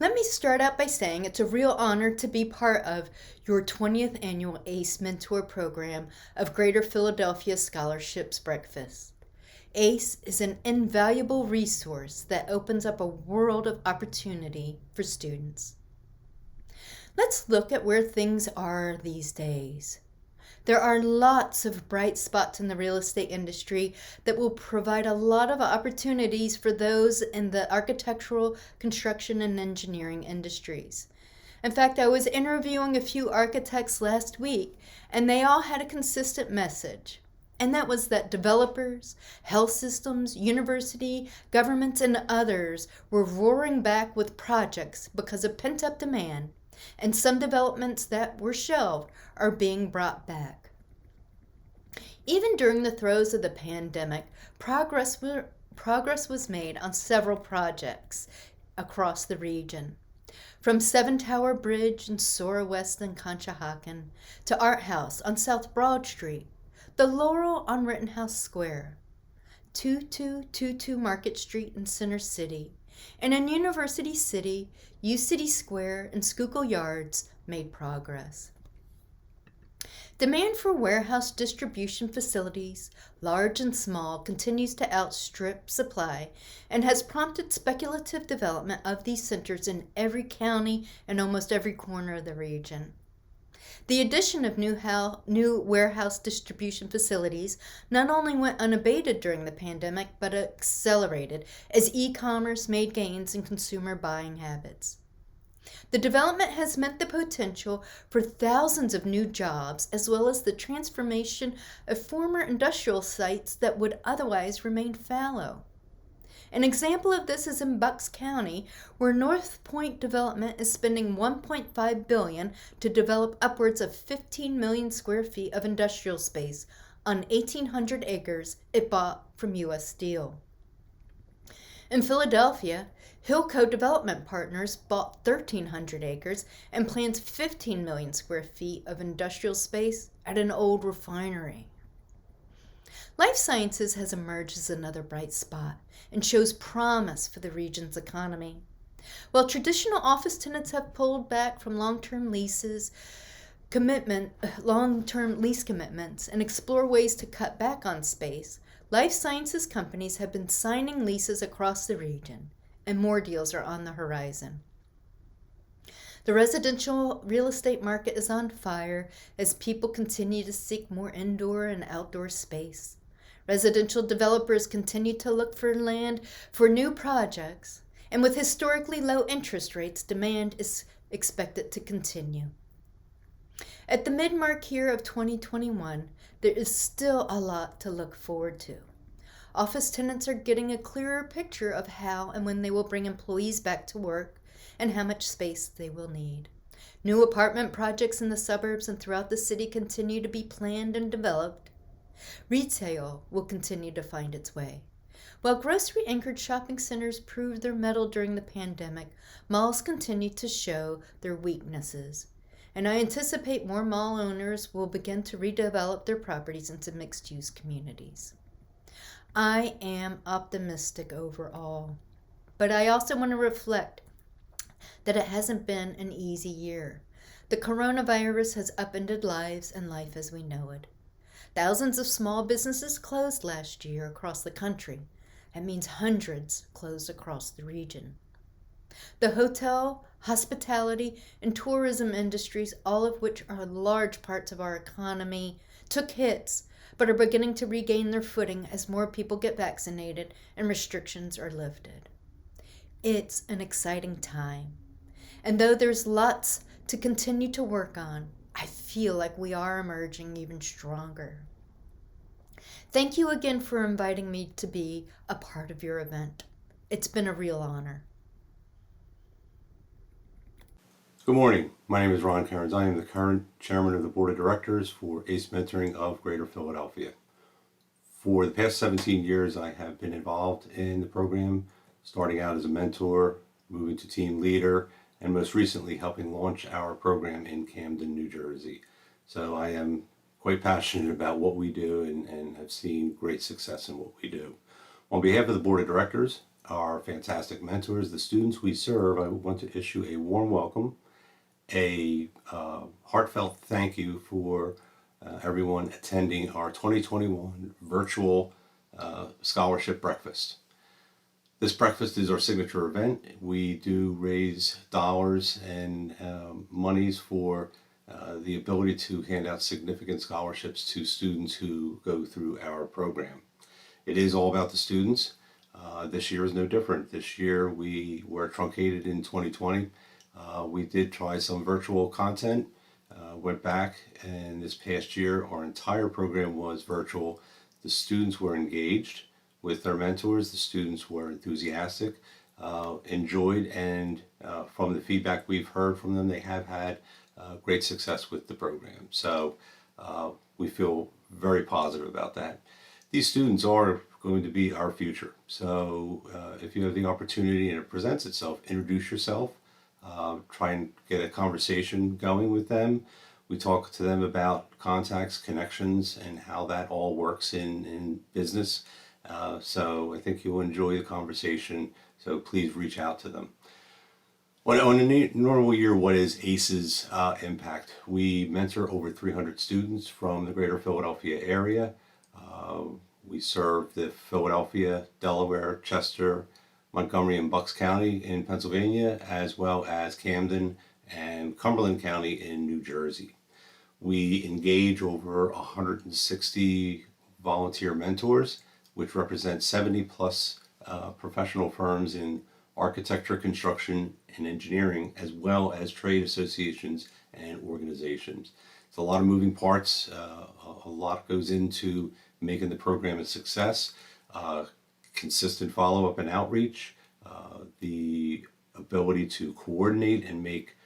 Let me start out by saying it's a real honor to be part of your 20th annual ACE Mentor Program of Greater Philadelphia Scholarships Breakfast. ACE is an invaluable resource that opens up a world of opportunity for students. Let's look at where things are these days. There are lots of bright spots in the real estate industry that will provide a lot of opportunities for those in the architectural, construction, and engineering industries. In fact, I was interviewing a few architects last week, and they all had a consistent message. And that was that developers, health systems, university, governments, and others were roaring back with projects because of pent-up demand, and some developments that were shelved are being brought back. Even during the throes of the pandemic, progress was made on several projects across the region. From Seven Tower Bridge in Sora West and Conshohocken to Art House on South Broad Street, the Laurel on Rittenhouse Square, 2222 Market Street in Center City, and in University City, U City Square and Schuylkill Yards made progress. Demand for warehouse distribution facilities, large and small, continues to outstrip supply and has prompted speculative development of these centers in every county and almost every corner of the region. The addition of new warehouse distribution facilities not only went unabated during the pandemic, but accelerated as e-commerce made gains in consumer buying habits. The development has meant the potential for thousands of new jobs, as well as the transformation of former industrial sites that would otherwise remain fallow. An example of this is in Bucks County, where North Point Development is spending $1.5 billion to develop upwards of 15 million square feet of industrial space on 1,800 acres it bought from U.S. Steel. In Philadelphia, Hillco Development Partners bought 1,300 acres and plans 15 million square feet of industrial space at an old refinery. Life sciences has emerged as another bright spot and shows promise for the region's economy. While traditional office tenants have pulled back from long-term lease commitments and explore ways to cut back on space, life sciences companies have been signing leases across the region, and more deals are on the horizon. The residential real estate market is on fire as people continue to seek more indoor and outdoor space. Residential developers continue to look for land for new projects, and with historically low interest rates, demand is expected to continue. At the mid-mark year of 2021, there is still a lot to look forward to. Office tenants are getting a clearer picture of how and when they will bring employees back to work and how much space they will need. New apartment projects in the suburbs and throughout the city continue to be planned and developed. Retail will continue to find its way. While grocery-anchored shopping centers proved their mettle during the pandemic, malls continue to show their weaknesses. And I anticipate more mall owners will begin to redevelop their properties into mixed-use communities. I am optimistic overall, but I also want to reflect that it hasn't been an easy year. The coronavirus has upended lives and life as we know it. Thousands of small businesses closed last year across the country. That means hundreds closed across the region. The hotel, hospitality, and tourism industries, all of which are large parts of our economy, took hits, but are beginning to regain their footing as more people get vaccinated and restrictions are lifted. It's an exciting time. And though there's lots to continue to work on, I feel like we are emerging even stronger. Thank you again for inviting me to be a part of your event. It's been a real honor. Good morning. My name is Ron Cairns. I am the current chairman of the board of directors for ACE Mentoring of Greater Philadelphia. For the past 17 years, I have been involved in the program, starting out as a mentor, moving to team leader, and most recently helping launch our program in Camden, New Jersey. So I am quite passionate about what we do and have seen great success in what we do. On behalf of the board of directors, our fantastic mentors, the students we serve, I want to issue a warm welcome, a heartfelt thank you for everyone attending our 2021 virtual scholarship breakfast. This breakfast is our signature event. We do raise dollars and monies for the ability to hand out significant scholarships to students who go through our program. It is all about the students. This year is no different. This year we were truncated in 2020. We did try some virtual content, went back, and this past year our entire program was virtual. The students were engaged with their mentors. The students were enthusiastic, enjoyed, and from the feedback we've heard from them, they have had great success with the program. So we feel very positive about that. These students are going to be our future. So if you have the opportunity and it presents itself, introduce yourself, try and get a conversation going with them. We talk to them about contacts, connections, and how that all works in business. So I think you'll enjoy the conversation. So please reach out to them. On a normal year, what is ACE's impact? We mentor over 300 students from the greater Philadelphia area. We serve the Philadelphia, Delaware, Chester, Montgomery, and Bucks County in Pennsylvania, as well as Camden and Cumberland County in New Jersey. We engage over 160 volunteer mentors, which represent 70 plus professional firms in architecture, construction, and engineering, as well as trade associations and organizations. It's a lot of moving parts. A lot goes into making the program a success. Consistent follow-up and outreach, the ability to coordinate and make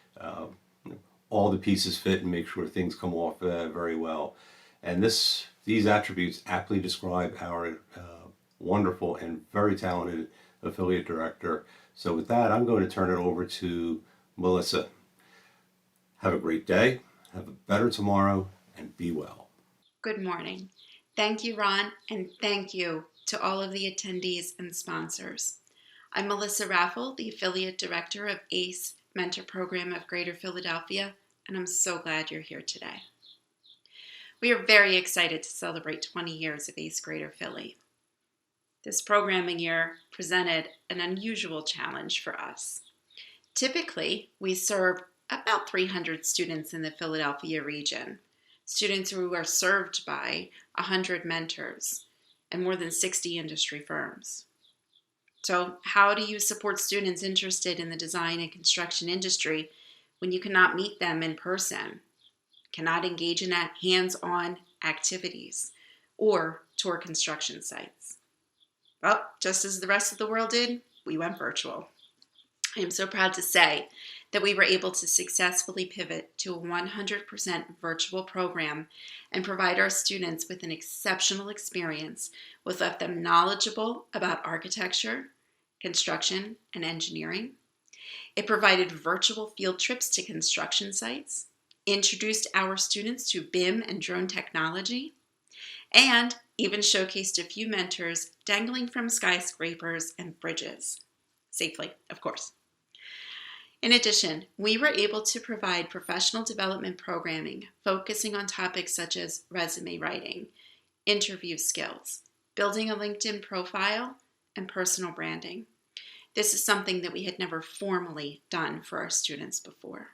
all the pieces fit and make sure things come off very well. And these attributes aptly describe our wonderful and very talented affiliate director. So with that, I'm going to turn it over to Melissa. Have a great day, have a better tomorrow, and be well. Good morning. Thank you, Ron, and thank you to all of the attendees and sponsors. I'm Melissa Raffel, the Affiliate Director of ACE Mentor Program of Greater Philadelphia, and I'm so glad you're here today. We are very excited to celebrate 20 years of ACE Greater Philly. This programming year presented an unusual challenge for us. Typically, we serve about 300 students in the Philadelphia region, students who are served by 100 mentors and more than 60 industry firms. So how do you support students interested in the design and construction industry when you cannot meet them in person, cannot engage in hands-on activities, or tour construction sites? Well, just as the rest of the world did, we went virtual. I am so proud to say that we were able to successfully pivot to a 100% virtual program and provide our students with an exceptional experience which left them knowledgeable about architecture, construction, and engineering. It provided virtual field trips to construction sites, introduced our students to BIM and drone technology, and even showcased a few mentors dangling from skyscrapers and bridges. Safely, of course. In addition, we were able to provide professional development programming focusing on topics such as resume writing, interview skills, building a LinkedIn profile, and personal branding. This is something that we had never formally done for our students before.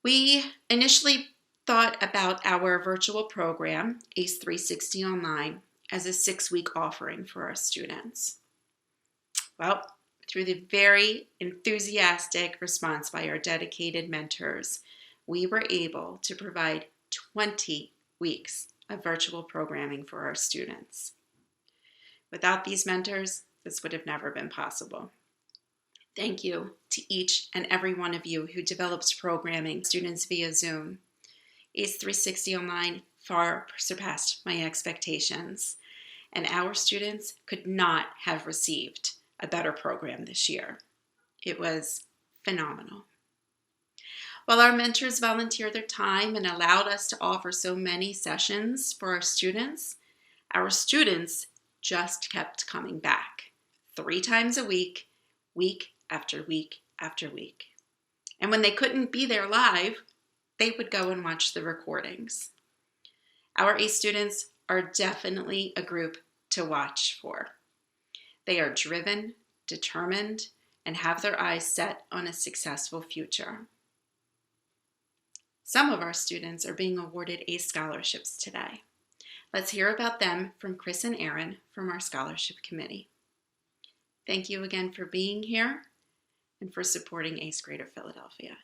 We initially thought about our virtual program, ACE 360 Online, as a 6-week offering for our students. Well, through the very enthusiastic response by our dedicated mentors, we were able to provide 20 weeks of virtual programming for our students. Without these mentors, this would have never been possible. Thank you to each and every one of you who developed programming students via Zoom. ACE 360 Online far surpassed my expectations, and our students could not have received a better program this year. It was phenomenal. While our mentors volunteered their time and allowed us to offer so many sessions for our students just kept coming back. 3 times a week, week after week after week. And when they couldn't be there live, they would go and watch the recordings. Our ACE students are definitely a group to watch for. They are driven, determined, and have their eyes set on a successful future. Some of our students are being awarded ACE scholarships today. Let's hear about them from Chris and Erin from our scholarship committee. Thank you again for being here and for supporting ACE Greater Philadelphia.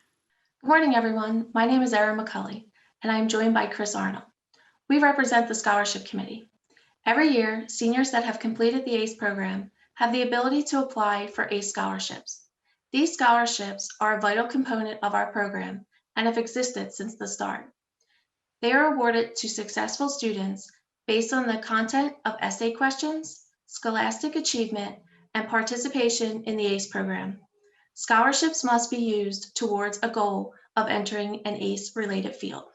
Good morning, everyone. My name is Erin McCully, and I am joined by Chris Arnold. We represent the scholarship committee. Every year, seniors that have completed the ACE program have the ability to apply for ACE scholarships. These scholarships are a vital component of our program and have existed since the start. They are awarded to successful students based on the content of essay questions, scholastic achievement, and participation in the ACE program. Scholarships must be used towards a goal of entering an ACE-related field.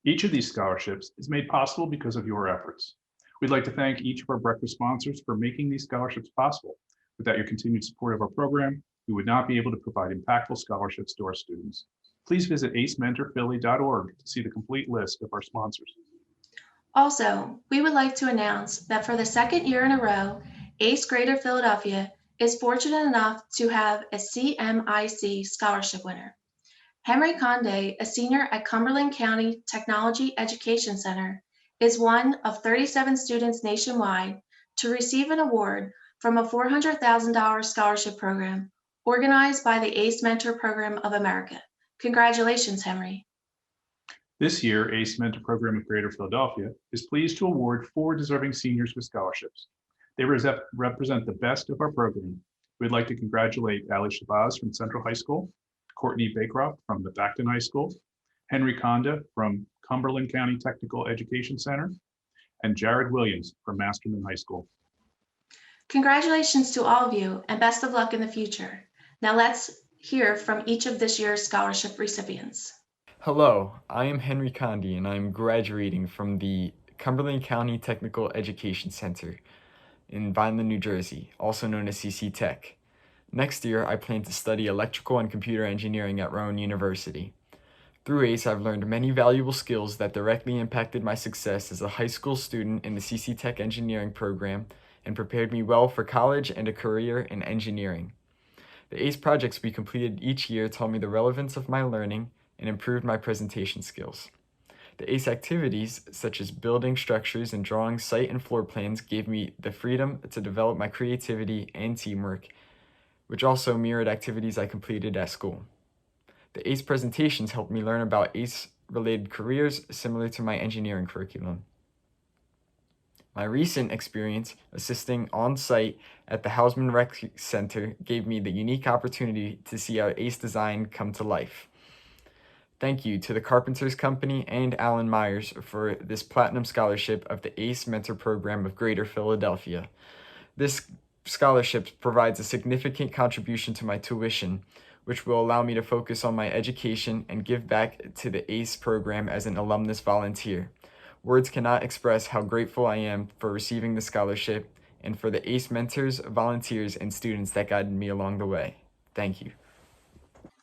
Each of these scholarships is made possible because of your efforts. We'd like to thank each of our breakfast sponsors for making these scholarships possible. Without your continued support of our program, we would not be able to provide impactful scholarships to our students. Please visit acementorphilly.org to see the complete list of our sponsors. Also, we would like to announce that for the second year in a row, ACE Greater Philadelphia is fortunate enough to have a CMIC scholarship winner. Henry Conde, a senior at Cumberland County Technology Education Center, is one of 37 students nationwide to receive an award from a $400,000 scholarship program organized by the ACE Mentor Program of America. Congratulations, Henry. This year, ACE Mentor Program of Greater Philadelphia is pleased to award 4 deserving seniors with scholarships. They represent the best of our program. We'd like to congratulate Alicia Bonds from Central High School, Courtney B Craft from the Bacton High School, Henry Conde from Cumberland County Technical Education Center, and Jared Williams from Masterman High School. Congratulations to all of you and best of luck in the future. Now let's hear from each of this year's scholarship recipients. Hello, I am Henry Conde and I am graduating from the Cumberland County Technical Education Center in Vineland, New Jersey, also known as CC Tech. Next year, I plan to study electrical and computer engineering at Rowan University. Through ACE, I've learned many valuable skills that directly impacted my success as a high school student in the CC Tech engineering program and prepared me well for college and a career in engineering. The ACE projects we completed each year taught me the relevance of my learning and improved my presentation skills. The ACE activities, such as building structures and drawing site and floor plans, gave me the freedom to develop my creativity and teamwork, which also mirrored activities I completed at school. The ACE presentations helped me learn about ACE-related careers similar to my engineering curriculum. My recent experience assisting on-site at the Hausman Rec Center gave me the unique opportunity to see how ACE design come to life. Thank you to the Carpenters Company and Alan Myers for this Platinum Scholarship of the ACE Mentor Program of Greater Philadelphia. This scholarship provides a significant contribution to my tuition, which will allow me to focus on my education and give back to the ACE program as an alumnus volunteer. Words cannot express how grateful I am for receiving the scholarship and for the ACE mentors, volunteers, and students that guided me along the way. Thank you.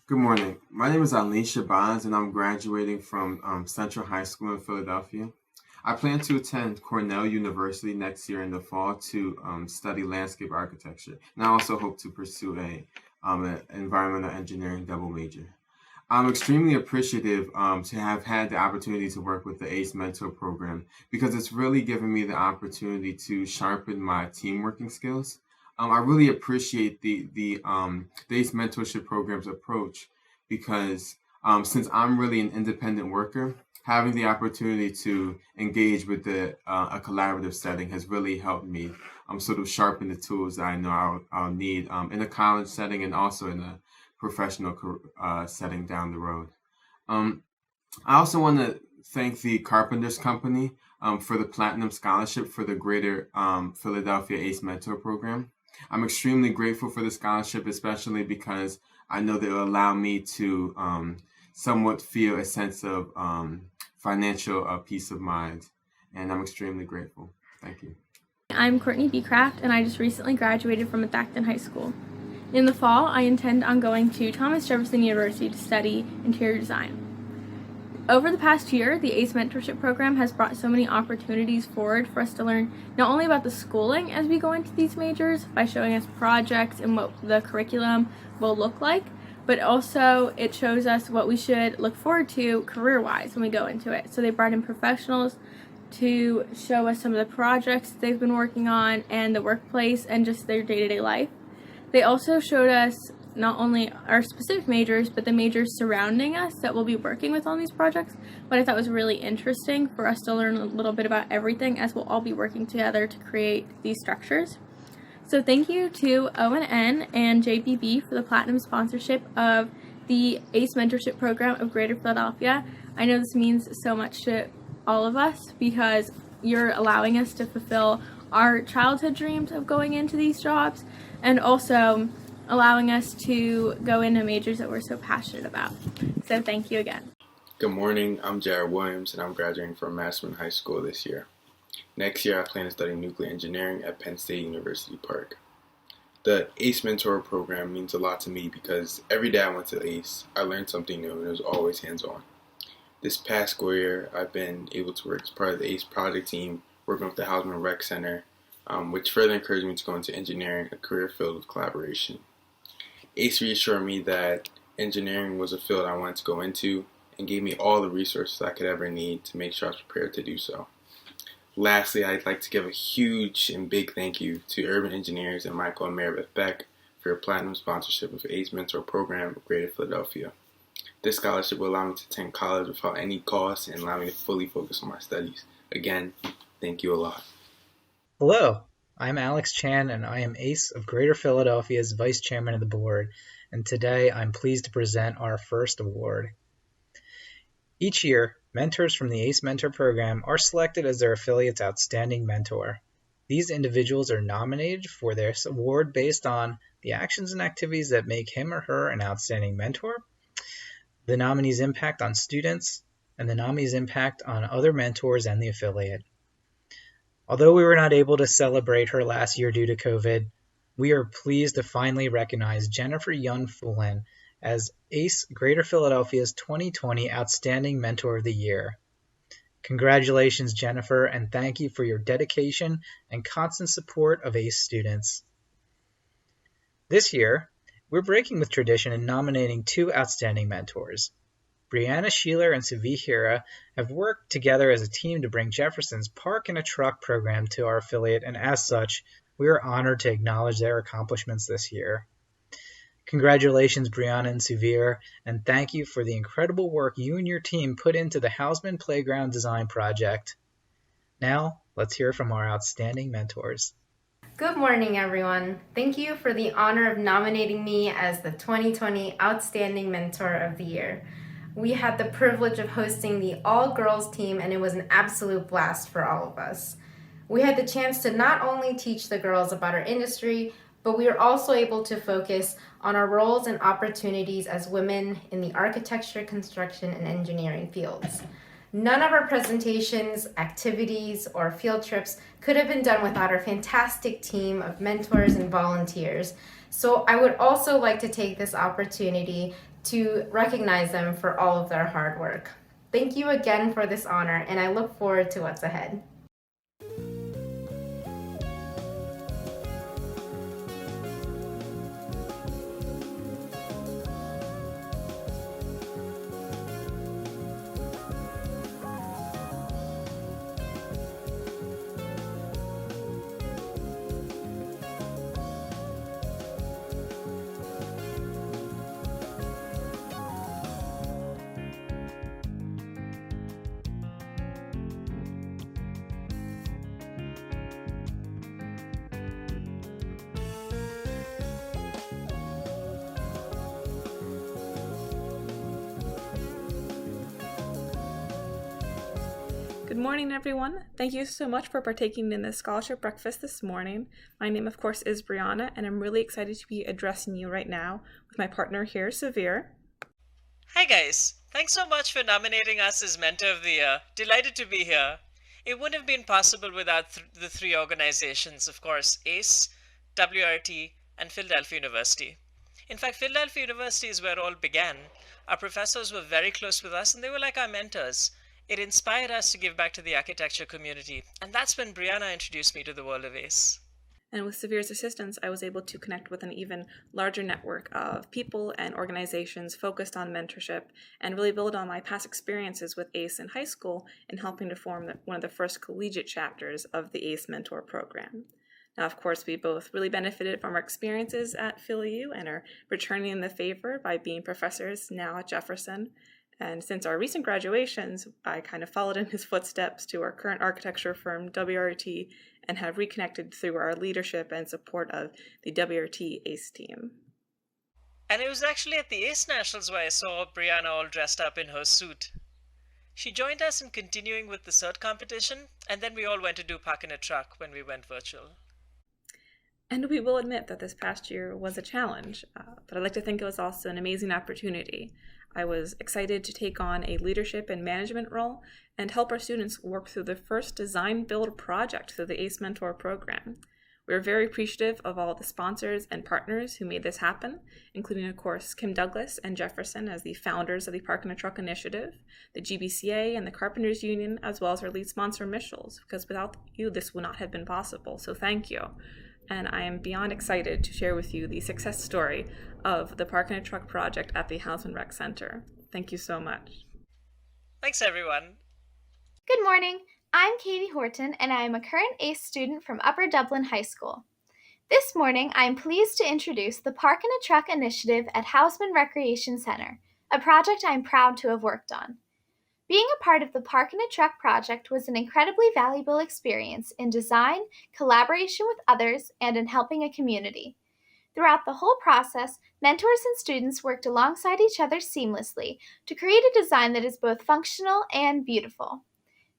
Good morning. My name is Alicia Bonds, and I'm graduating from Central High School in Philadelphia. I plan to attend Cornell University next year in the fall to study landscape architecture, and I also hope to pursue an environmental engineering double major. I'm extremely appreciative to have had the opportunity to work with the ACE Mentor Program because it's really given me the opportunity to sharpen my team working skills. I really appreciate the ACE Mentorship Program's approach because since I'm really an independent worker, having the opportunity to engage with a collaborative setting has really helped me sort of sharpen the tools that I know I'll need in a college setting and also in a professional setting down the road. I also want to thank the Carpenters Company for the Platinum Scholarship for the Greater Philadelphia ACE Mentor Program. I'm extremely grateful for the scholarship, especially because I know that it will allow me to somewhat feel a sense of financial peace of mind, and I'm extremely grateful. Thank you. I'm Courtney B Craft, and I just recently graduated from Acton High School. In the fall, I intend on going to Thomas Jefferson University to study interior design. Over the past year, the ACE Mentorship Program has brought so many opportunities forward for us to learn not only about the schooling as we go into these majors by showing us projects and what the curriculum will look like, but also it shows us what we should look forward to career-wise when we go into it. So they brought in professionals to show us some of the projects they've been working on and the workplace and just their day-to-day life. They also showed us not only our specific majors, but the majors surrounding us that we'll be working with on these projects. What I thought was really interesting for us to learn a little bit about everything as we'll all be working together to create these structures. So thank you to ONN and JBB for the platinum sponsorship of the ACE Mentorship Program of Greater Philadelphia. I know this means so much to all of us because you're allowing us to fulfill our childhood dreams of going into these jobs and also allowing us to go into majors that we're so passionate about. So thank you again. Good morning, I'm Jared Williams and I'm graduating from Massillon High School this year. Next year I plan to study nuclear engineering at Penn State University Park. The ACE Mentor program means a lot to me because every day I went to ACE, I learned something new and it was always hands-on. This past school year I've been able to work as part of the ACE project team, working with the Housman Rec Center, which further encouraged me to go into engineering, a career filled with collaboration. ACE reassured me that engineering was a field I wanted to go into and gave me all the resources I could ever need to make sure I was prepared to do so. Lastly, I'd like to give a huge and big thank you to Urban Engineers and Michael and Maribeth Beck for your platinum sponsorship of ACE Mentor Program of Greater Philadelphia. This scholarship will allow me to attend college without any cost and allow me to fully focus on my studies. Again, thank you a lot. Hello, I'm Alex Chan and I am ACE of Greater Philadelphia's Vice Chairman of the Board, and today I'm pleased to present our first award. Each year, mentors from the ACE Mentor Program are selected as their affiliate's outstanding mentor. These individuals are nominated for this award based on the actions and activities that make him or her an outstanding mentor, the nominee's impact on students, and the nominee's impact on other mentors and the affiliate. Although we were not able to celebrate her last year due to COVID, we are pleased to finally recognize Jennifer Young-Fullen as ACE Greater Philadelphia's 2020 Outstanding Mentor of the Year. Congratulations, Jennifer, and thank you for your dedication and constant support of ACE students. This year, we're breaking with tradition in nominating two outstanding mentors. Brianna Sheeler and Suvi Hira have worked together as a team to bring Jefferson's Park in a Truck program to our affiliate, and as such, we are honored to acknowledge their accomplishments this year. Congratulations, Brianna and Suvir, and thank you for the incredible work you and your team put into the Hausman Playground Design Project. Now, let's hear from our outstanding mentors. Good morning, everyone. Thank you for the honor of nominating me as the 2020 Outstanding Mentor of the Year. We had the privilege of hosting the all-girls team, and it was an absolute blast for all of us. We had the chance to not only teach the girls about our industry, but we were also able to focus on our roles and opportunities as women in the architecture, construction, and engineering fields. None of our presentations, activities, or field trips could have been done without our fantastic team of mentors and volunteers. So I would also like to take this opportunity to recognize them for all of their hard work. Thank you again for this honor, and I look forward to what's ahead. Good morning, everyone. Thank you so much for partaking in this scholarship breakfast this morning. My name, of course, is Brianna, and I'm really excited to be addressing you right now with my partner here, Severe. Hi, guys. Thanks so much for nominating us as Mentor of the Year. Delighted to be here. It wouldn't have been possible without the three organizations, of course, ACE, WRT, and Philadelphia University. In fact, Philadelphia University is where all began. Our professors were very close with us, and they were like our mentors. It inspired us to give back to the architecture community, and that's when Brianna introduced me to the world of ACE. And with Severe's assistance, I was able to connect with an even larger network of people and organizations focused on mentorship and really build on my past experiences with ACE in high school in helping to form one of the first collegiate chapters of the ACE Mentor Program. Now, of course, we both really benefited from our experiences at PhilU and are returning the favor by being professors now at Jefferson. And since our recent graduations, I kind of followed in his footsteps to our current architecture firm, WRT, and have reconnected through our leadership and support of the WRT ACE team. And it was actually at the ACE Nationals where I saw Brianna all dressed up in her suit. She joined us in continuing with the CERT competition, and then we all went to do Park in a Truck when we went virtual. And we will admit that this past year was a challenge, but I'd like to think it was also an amazing opportunity. I was excited to take on a leadership and management role and help our students work through the first design build project through the ACE Mentor program. We're very appreciative of all the sponsors and partners who made this happen, including, of course, Kim Douglas and Jefferson as the founders of the Park in a Truck initiative, the GBCA and the Carpenters Union, as well as our lead sponsor, Michel's, because without you, this would not have been possible. So thank you. And I am beyond excited to share with you the success story of the Park in a Truck project at the Hausman Rec Center. Thank you so much. Thanks, everyone. Good morning. I'm Katie Horton, and I am a current ACE student from Upper Dublin High School. This morning, I am pleased to introduce the Park in a Truck initiative at Hausman Recreation Center, a project I am proud to have worked on. Being a part of the Park in a Truck project was an incredibly valuable experience in design, collaboration with others, and in helping a community. Throughout the whole process, mentors and students worked alongside each other seamlessly to create a design that is both functional and beautiful.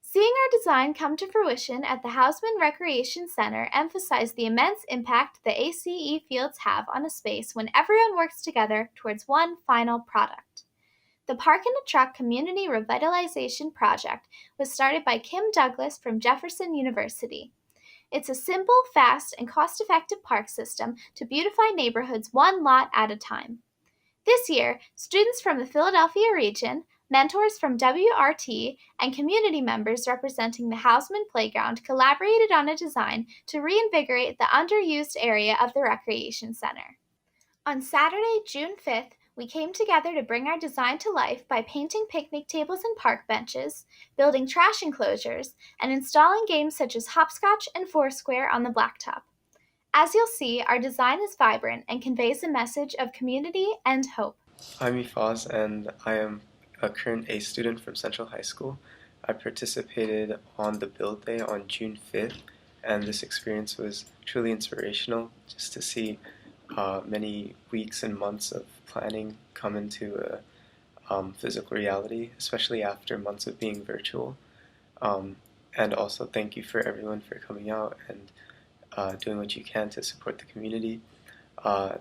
Seeing our design come to fruition at the Hausman Recreation Center emphasized the immense impact the ACE fields have on a space when everyone works together towards one final product. The Park in a Truck Community Revitalization Project was started by Kim Douglas from Jefferson University. It's a simple, fast, and cost-effective park system to beautify neighborhoods one lot at a time. This year, students from the Philadelphia region, mentors from WRT, and community members representing the Hausman Playground collaborated on a design to reinvigorate the underused area of the Recreation Center. On Saturday, June 5th, we came together to bring our design to life by painting picnic tables and park benches, building trash enclosures, and installing games such as hopscotch and foursquare on the blacktop. As you'll see, our design is vibrant and conveys a message of community and hope. I'm Efahz, and I am a current ACE student from Central High School. I participated on the build day on June 5th, and this experience was truly inspirational just to see many weeks and months of planning come into a physical reality, especially after months of being virtual. And also thank you for everyone for coming out and doing what you can to support the community.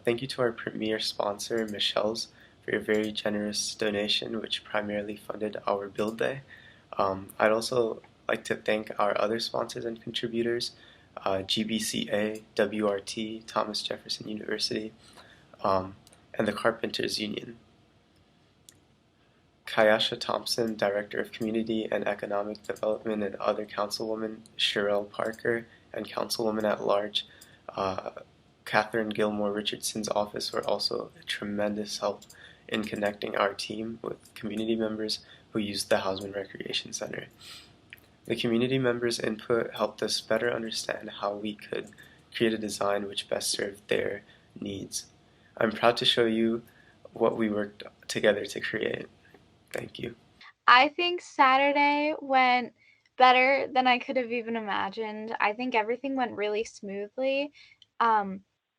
Thank you to our premier sponsor, Michel's, for your very generous donation, which primarily funded our build day. I'd also like to thank our other sponsors and contributors, GBCA, WRT, Thomas Jefferson University, and the Carpenters Union. Kayasha Thompson, Director of Community and Economic Development, and other Councilwoman Sherelle Parker and Councilwoman at Large Catherine Gilmore Richardson's office were also a tremendous help in connecting our team with community members who used the Hausman Recreation Center. The community members' input helped us better understand how we could create a design which best served their needs. I'm proud to show you what we worked together to create. Thank you. I think Saturday went better than I could have even imagined. I think everything went really smoothly.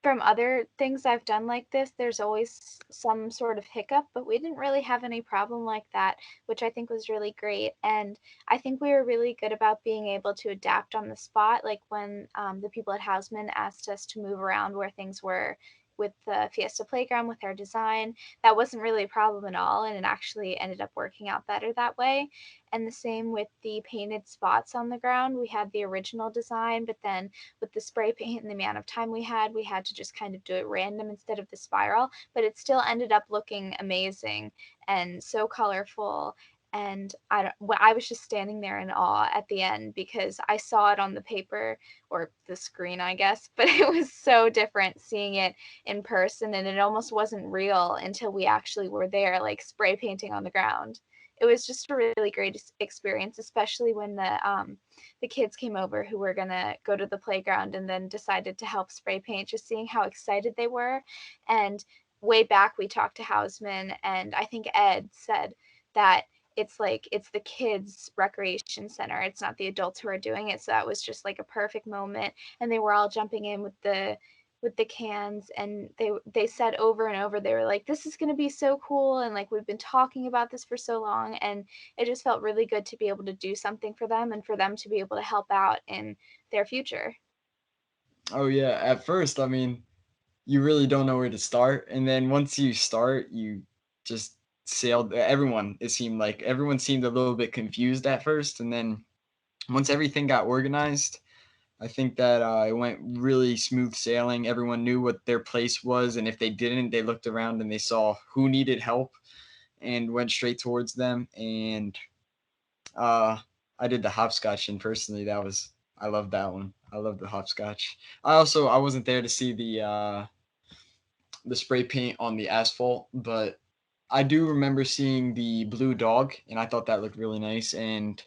From other things I've done like this, there's always some sort of hiccup, but we didn't really have any problem like that, which I think was really great. And I think we were really good about being able to adapt on the spot, like when the people at Hausman asked us to move around where things were with the Fiesta Playground with our design, that wasn't really a problem at all, and it actually ended up working out better that way. And the same with the painted spots on the ground. We had the original design, but then with the spray paint and the amount of time we had to just kind of do it random instead of the spiral, but it still ended up looking amazing and so colorful. And I was just standing there in awe at the end because I saw it on the paper or the screen, I guess, but it was so different seeing it in person, and it almost wasn't real until we actually were there, like spray painting on the ground. It was just a really great experience, especially when the kids came over who were gonna go to the playground and then decided to help spray paint. Just seeing how excited they were, and way back we talked to Hausman, and I think Ed said that it's the kids recreation center, it's not the adults who are doing it. So that was just like a perfect moment, and they were all jumping in with the cans, and they said over and over, they were like, this is going to be so cool, and like we've been talking about this for so long, and it just felt really good to be able to do something for them and for them to be able to help out in their future. Oh yeah, at first, I mean, you really don't know where to start, and then once you start, you just sailed. Everyone seemed a little bit confused at first, and then once everything got organized, I think that it went really smooth sailing. Everyone knew what their place was, and if they didn't, they looked around and they saw who needed help and went straight towards them. And I did the hopscotch, and personally, I love that one. I love the hopscotch. I wasn't there to see the spray paint on the asphalt, but I do remember seeing the blue dog, and I thought that looked really nice. And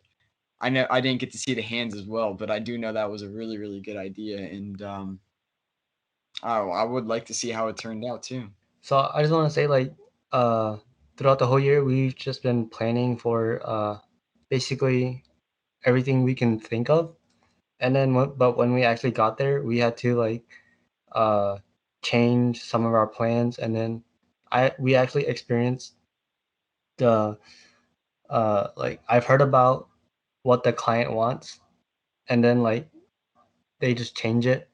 I didn't get to see the hands as well, but I do know that was a really, really good idea, and I would like to see how it turned out too. So I just want to say, like, throughout the whole year, we've just been planning for basically everything we can think of, and then but when we actually got there, we had to like change some of our plans, and then we actually experienced the like I've heard about what the client wants, and then like they just change it.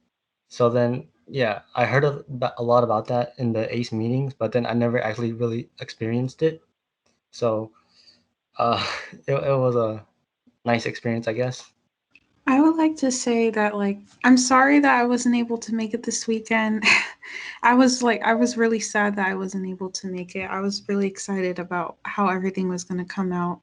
So then yeah, I heard a lot about that in the ACE meetings, but then I never actually really experienced it. So it was a nice experience, I guess. I would like to say that, like, I'm sorry that I wasn't able to make it this weekend. I was really sad that I wasn't able to make it. I was really excited about how everything was going to come out.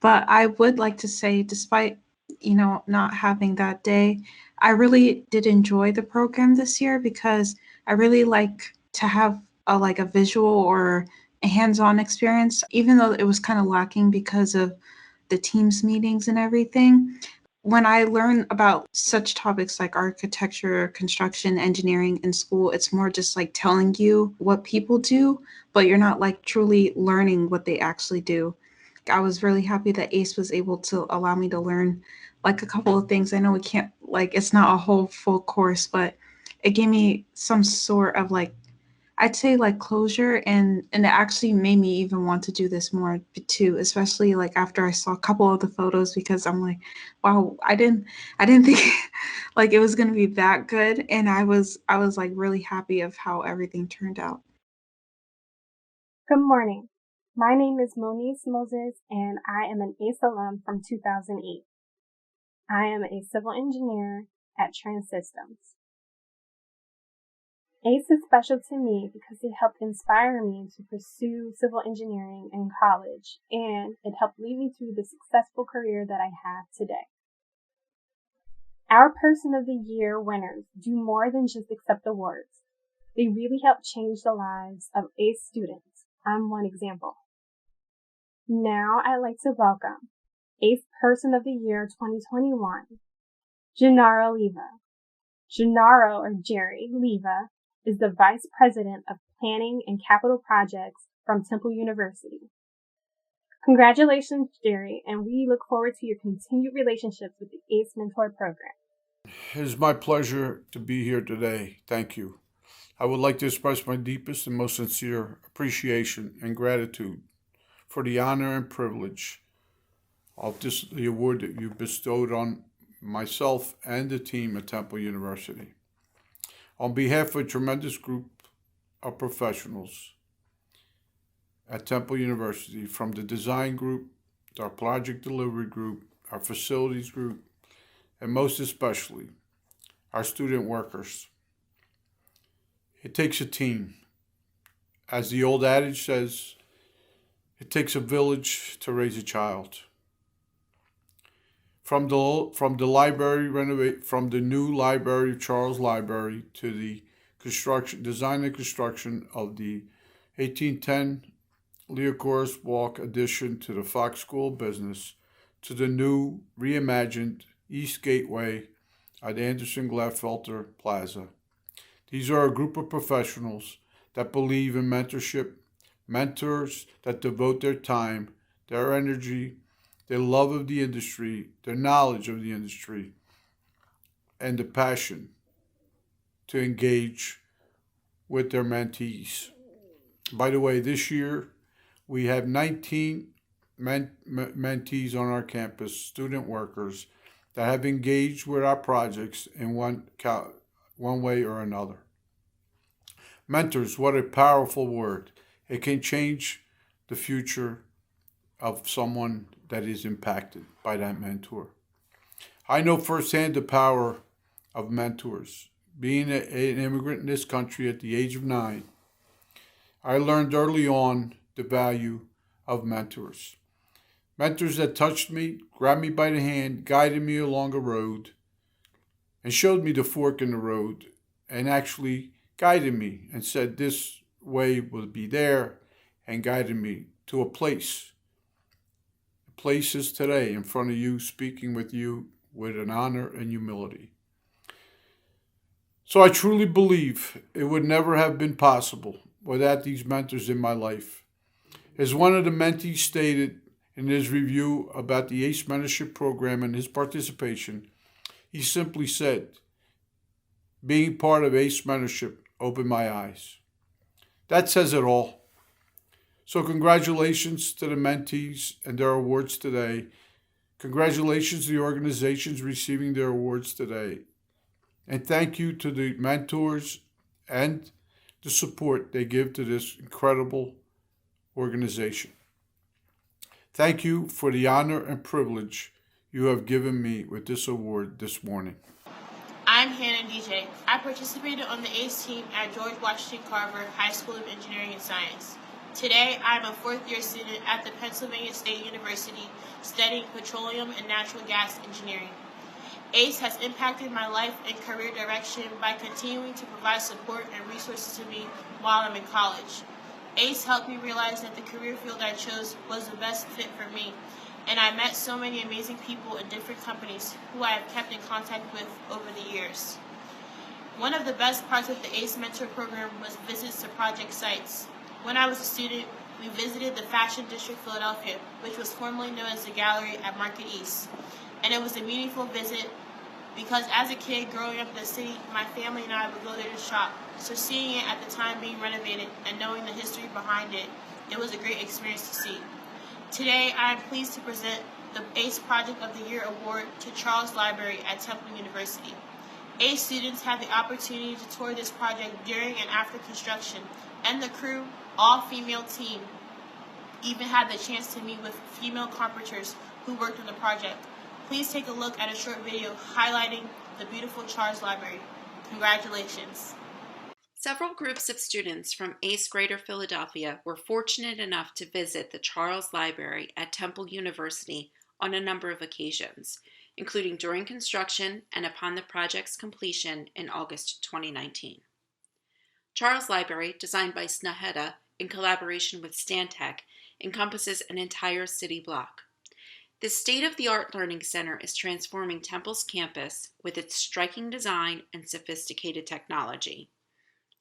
But I would like to say, despite, not having that day, I really did enjoy the program this year because I really like to have a visual or a hands-on experience, even though it was kind of lacking because of the Teams meetings and everything. When I learn about such topics like architecture, construction, engineering in school, it's more just like telling you what people do, but you're not like truly learning what they actually do. I was really happy that ACE was able to allow me to learn like a couple of things. I know we can't, like, it's not a whole full course, but it gave me some sort of like, I'd say like closure, and it actually made me even want to do this more too, especially like after I saw a couple of the photos, because I'm like, wow, I didn't think like it was going to be that good, and I was like really happy of how everything turned out. Good morning. My name is Moniz Moses, and I am an ACE alum from 2008. I am a civil engineer at Trans Systems. ACE is special to me because it helped inspire me to pursue civil engineering in college, and it helped lead me to the successful career that I have today. Our Person of the Year winners do more than just accept awards. They really help change the lives of ACE students. I'm one example. Now I'd like to welcome ACE Person of the Year 2021, Gennaro Leva. Gennaro, or Jerry Leva, is the Vice President of Planning and Capital Projects from Temple University. Congratulations, Jerry, and we look forward to your continued relationships with the ACE Mentor Program. It is my pleasure to be here today. Thank you. I would like to express my deepest and most sincere appreciation and gratitude for the honor and privilege of the award that you bestowed on myself and the team at Temple University. On behalf of a tremendous group of professionals at Temple University, from the design group, our project delivery group, our facilities group, and most especially our student workers. It takes a team. As the old adage says, it takes a village to raise a child. From the new library, Charles Library, to the design and construction of the 1810 Leocoris Walk addition to the Fox School of Business, to the new reimagined East Gateway at Anderson Gladfelter Plaza. These are a group of professionals that believe in mentorship, mentors that devote their time, their energy, their love of the industry, their knowledge of the industry, and the passion to engage with their mentees. By the way, this year we have 19 mentees on our campus, student workers, that have engaged with our projects in one way or another. Mentors, what a powerful word. It can change the future of someone that is impacted by that mentor. I know firsthand the power of mentors. Being an immigrant in this country at the age of 9, I learned early on the value of mentors. Mentors that touched me, grabbed me by the hand, guided me along a road, and showed me the fork in the road, and actually guided me and said this way will be there, and guided me to a place. The place is today in front of you, speaking with you with an honor and humility. So I truly believe it would never have been possible without these mentors in my life. As one of the mentees stated in his review about the ACE Mentorship Program and his participation, he simply said, being part of ACE Mentorship opened my eyes. That says it all. So congratulations to the mentees and their awards today. Congratulations to the organizations receiving their awards today. And thank you to the mentors and the support they give to this incredible organization. Thank you for the honor and privilege you have given me with this award this morning. I'm Hannah DJ. I participated on the ACE team at George Washington Carver High School of Engineering and Science. Today, I'm a fourth-year student at the Pennsylvania State University studying petroleum and natural gas engineering. ACE has impacted my life and career direction by continuing to provide support and resources to me while I'm in college. ACE helped me realize that the career field I chose was the best fit for me, and I met so many amazing people in different companies who I have kept in contact with over the years. One of the best parts of the ACE Mentor Program was visits to project sites. When I was a student, we visited the Fashion District Philadelphia, which was formerly known as the Gallery at Market East. And it was a meaningful visit because as a kid growing up in the city, my family and I would go there to shop. So seeing it at the time being renovated and knowing the history behind it, it was a great experience to see. Today, I am pleased to present the ACE Project of the Year Award to Charles Library at Temple University. ACE students had the opportunity to tour this project during and after construction, and the crew, all-female team, even had the chance to meet with female carpenters who worked on the project. Please take a look at a short video highlighting the beautiful Charles Library. Congratulations. Several groups of students from ACE Greater Philadelphia were fortunate enough to visit the Charles Library at Temple University on a number of occasions, including during construction and upon the project's completion in August 2019. Charles Library, designed by Snaheta in collaboration with Stantec, encompasses an entire city block. This state-of-the-art learning center is transforming Temple's campus with its striking design and sophisticated technology.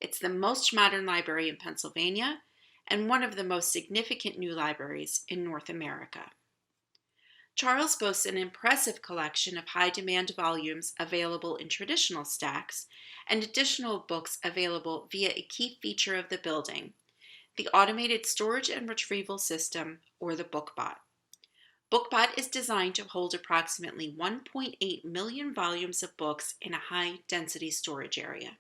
It's the most modern library in Pennsylvania and one of the most significant new libraries in North America. Charles boasts an impressive collection of high-demand volumes available in traditional stacks and additional books available via a key feature of the building, the automated storage and retrieval system, or the BookBot. BookBot is designed to hold approximately 1.8 million volumes of books in a high-density storage area.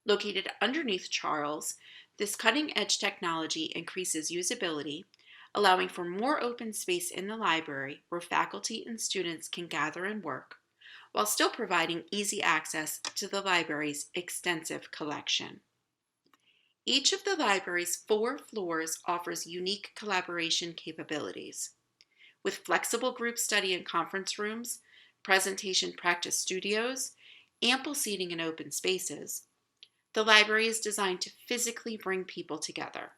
Located underneath Charles, this cutting-edge technology increases usability, allowing for more open space in the library where faculty and students can gather and work, while still providing easy access to the library's extensive collection. Each of the library's 4 floors offers unique collaboration capabilities. With flexible group study and conference rooms, presentation practice studios, ample seating and open spaces, the library is designed to physically bring people together.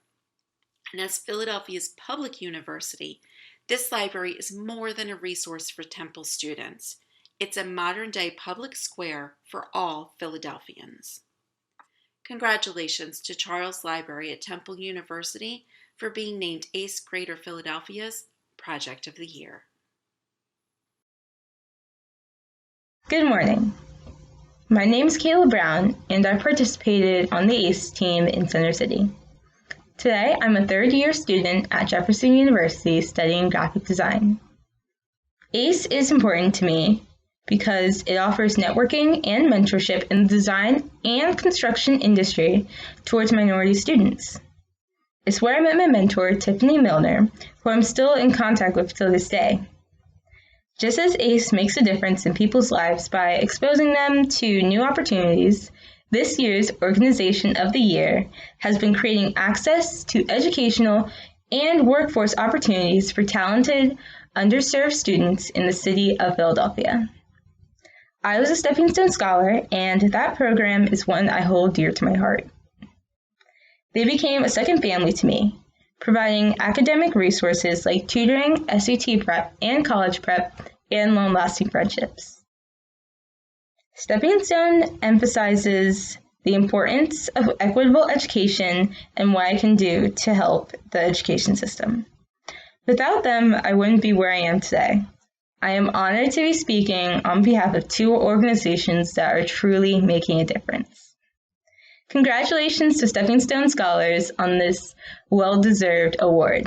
And as Philadelphia's public university, this library is more than a resource for Temple students. It's a modern-day public square for all Philadelphians. Congratulations to Charles Library at Temple University for being named ACE Greater Philadelphia's Project of the Year. Good morning. My name is Kayla Brown, and I participated on the ACE team in Center City. Today, I'm a third-year student at Jefferson University studying graphic design. ACE is important to me because it offers networking and mentorship in the design and construction industry towards minority students. It's where I met my mentor, Tiffany Milner, who I'm still in contact with to this day. Just as ACE makes a difference in people's lives by exposing them to new opportunities, this year's Organization of the Year has been creating access to educational and workforce opportunities for talented, underserved students in the city of Philadelphia. I was a Stepping Stone Scholar, and that program is one I hold dear to my heart. They became a second family to me, providing academic resources like tutoring, SAT prep, and college prep, and long-lasting friendships. Stepping Stone emphasizes the importance of equitable education and what I can do to help the education system. Without them, I wouldn't be where I am today. I am honored to be speaking on behalf of 2 organizations that are truly making a difference. Congratulations to Stepping Stone Scholars on this well-deserved award.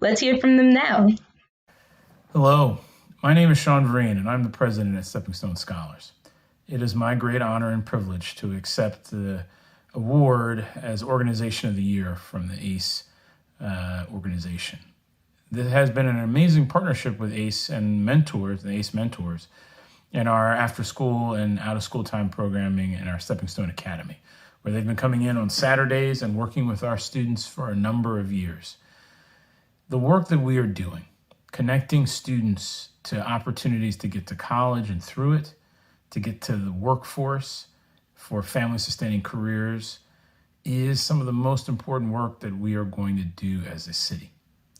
Let's hear from them now. Hello, my name is Sean Vereen, and I'm the president at Stepping Stone Scholars. It is my great honor and privilege to accept the award as Organization of the Year from the ACE organization. This has been an amazing partnership with ACE and mentors, the ACE mentors, in our after-school and out-of-school time programming in our Stepping Stone Academy, where they've been coming in on Saturdays and working with our students for a number of years. The work that we are doing, connecting students to opportunities to get to college and through it, to get to the workforce for family-sustaining careers, is some of the most important work that we are going to do as a city.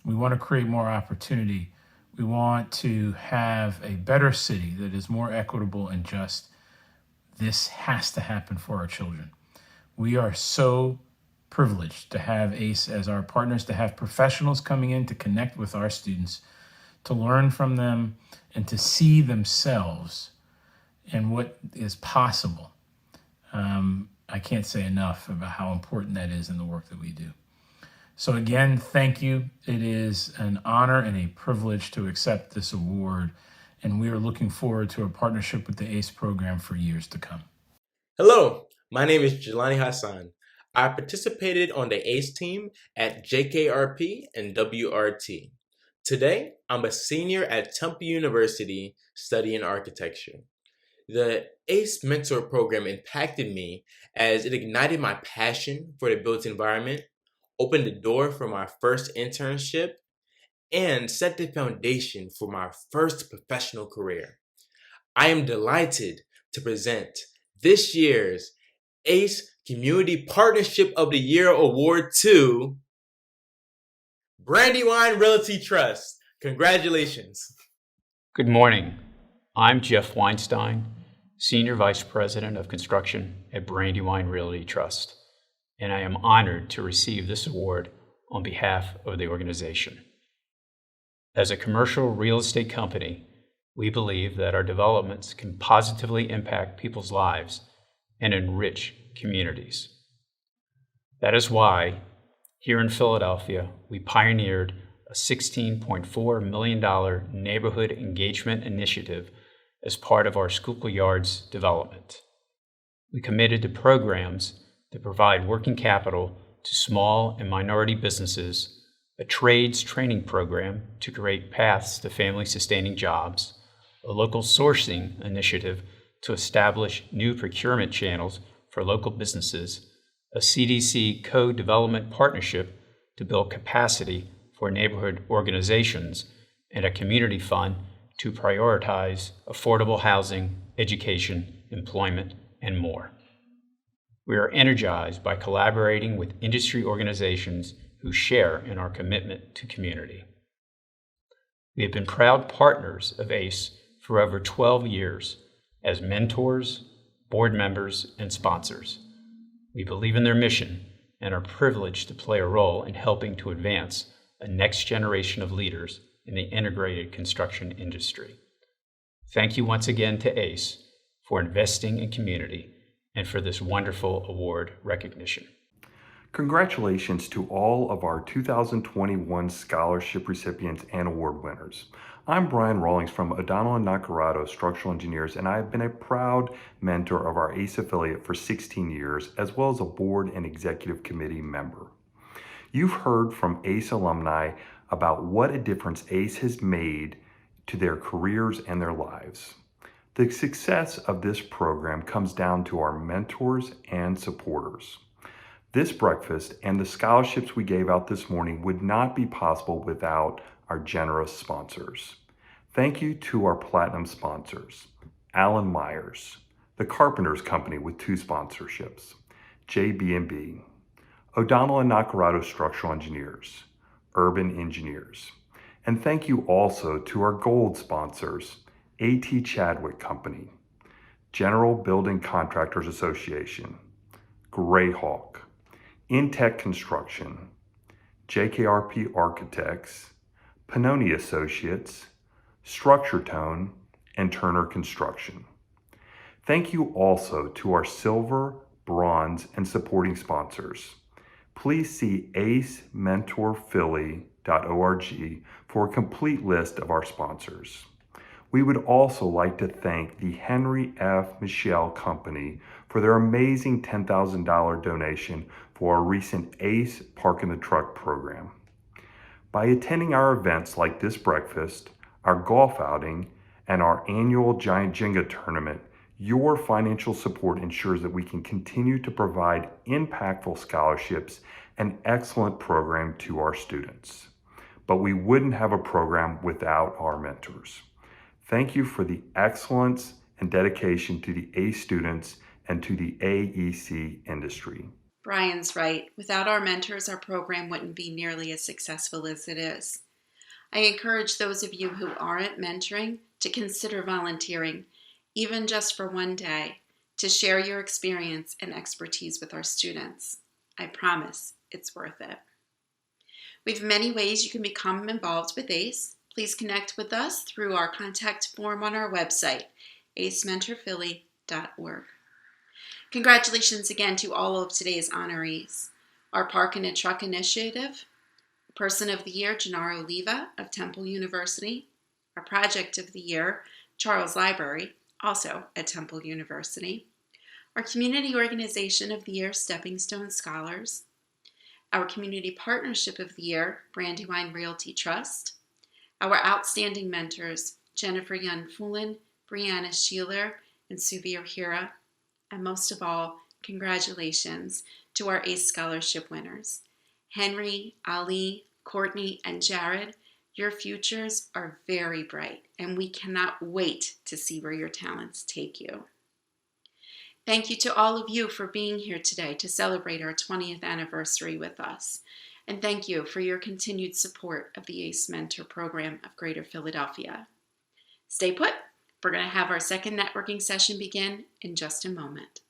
We want to create more opportunity. We want to have a better city that is more equitable and just. This has to happen for our children. We are so privileged to have ACE as our partners, to have professionals coming in to connect with our students, to learn from them, and to see themselves and what is possible. I can't say enough about how important that is in the work that we do. So again, thank you. It is an honor and a privilege to accept this award, and we are looking forward to a partnership with the ACE program for years to come. Hello, my name is Jelani Hassan. I participated on the ACE team at JKRP and WRT. Today, I'm a senior at Temple University studying architecture. The ACE Mentor Program impacted me as it ignited my passion for the built environment, opened the door for my first internship, and set the foundation for my first professional career. I am delighted to present this year's ACE Community Partnership of the Year Award to Brandywine Realty Trust. Congratulations. Good morning. I'm Jeff Weinstein, Senior Vice President of Construction at Brandywine Realty Trust, and I am honored to receive this award on behalf of the organization. As a commercial real estate company, we believe that our developments can positively impact people's lives and enrich communities. That is why, here in Philadelphia, we pioneered a $16.4 million neighborhood engagement initiative as part of our Schuylkill Yards development. We committed to programs that provide working capital to small and minority businesses, a trades training program to create paths to family-sustaining jobs, a local sourcing initiative to establish new procurement channels for local businesses, a CDC co-development partnership to build capacity for neighborhood organizations, and a community fund to prioritize affordable housing, education, employment, and more. We are energized by collaborating with industry organizations who share in our commitment to community. We have been proud partners of ACE for over 12 years as mentors, board members, and sponsors. We believe in their mission and are privileged to play a role in helping to advance a next generation of leaders in the integrated construction industry. Thank you once again to ACE for investing in community and for this wonderful award recognition. Congratulations to all of our 2021 scholarship recipients and award winners. I'm Brian Rawlings from O'Donnell & Nacarado Structural Engineers, and I have been a proud mentor of our ACE affiliate for 16 years, as well as a board and executive committee member. You've heard from ACE alumni about what a difference ACE has made to their careers and their lives. The success of this program comes down to our mentors and supporters. This breakfast and the scholarships we gave out this morning would not be possible without our generous sponsors. Thank you to our platinum sponsors, Alan Myers, the Carpenters Company with 2 sponsorships, JB&B, O'Donnell & Nacarado Structural Engineers, Urban Engineers. And thank you also to our gold sponsors, A.T. Chadwick Company, General Building Contractors Association, Greyhawk, Intech Construction, JKRP Architects, Pannoni Associates, Structure Tone, and Turner Construction. Thank you also to our silver, bronze, and supporting sponsors. Please see acementorphilly.org for a complete list of our sponsors. We would also like to thank the Henry F. Michelle Company for their amazing $10,000 donation for our recent ACE Park in the Truck program. By attending our events like this breakfast, our golf outing, and our annual Giant Jenga tournament, your financial support ensures that we can continue to provide impactful scholarships and excellent program to our students. But we wouldn't have a program without our mentors. Thank you for the excellence and dedication to the ACE students and to the AEC industry. Brian's right. Without our mentors, our program wouldn't be nearly as successful as it is. I encourage those of you who aren't mentoring to consider volunteering, even just for one day, to share your experience and expertise with our students. I promise it's worth it. We have many ways you can become involved with ACE. Please connect with us through our contact form on our website, acementorphilly.org. Congratulations again to all of today's honorees. Our Park in a Truck Initiative, Person of the Year, Gennaro Oliva of Temple University. Our Project of the Year, Charles Library, also at Temple University. Our Community Organization of the Year, Stepping Stone Scholars. Our Community Partnership of the Year, Brandywine Realty Trust. Our outstanding mentors, Jennifer Young-Fullen, Brianna Sheeler, and Subir Hira. And most of all, congratulations to our ACE Scholarship winners. Henry, Ali, Courtney, and Jared, your futures are very bright, and we cannot wait to see where your talents take you. Thank you to all of you for being here today to celebrate our 20th anniversary with us. And thank you for your continued support of the ACE Mentor Program of Greater Philadelphia. Stay put. We're going to have our second networking session begin in just a moment.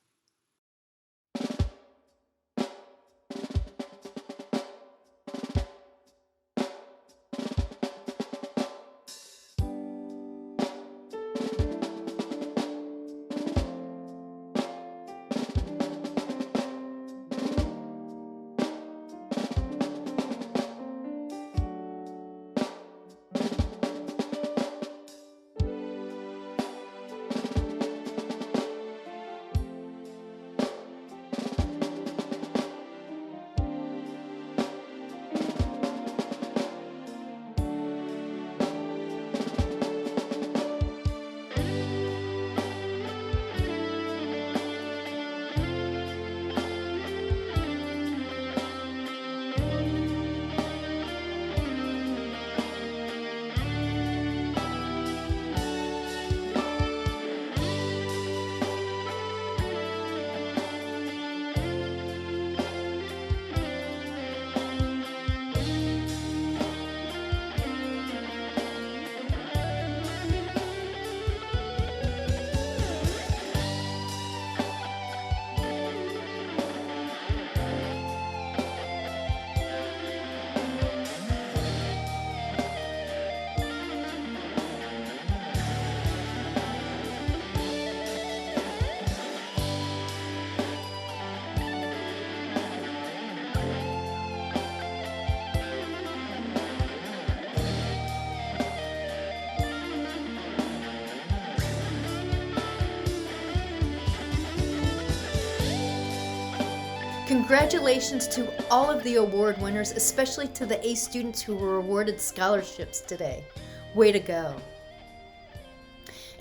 Congratulations to all of the award winners, especially to the ACE students who were awarded scholarships today. Way to go.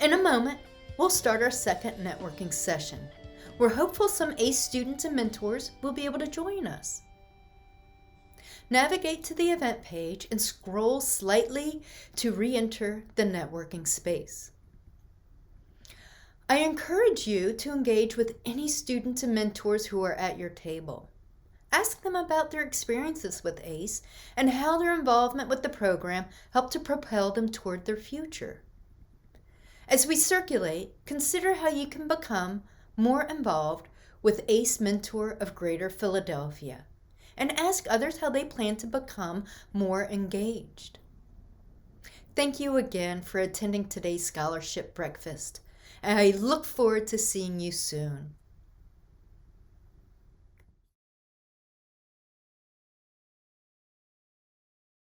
In a moment, we'll start our second networking session. We're hopeful some ACE students and mentors will be able to join us. Navigate to the event page and scroll slightly to re-enter the networking space. I encourage you to engage with any students and mentors who are at your table. Ask them about their experiences with ACE and how their involvement with the program helped to propel them toward their future. As we circulate, consider how you can become more involved with ACE Mentor of Greater Philadelphia, and ask others how they plan to become more engaged. Thank you again for attending today's scholarship breakfast, and I look forward to seeing you soon.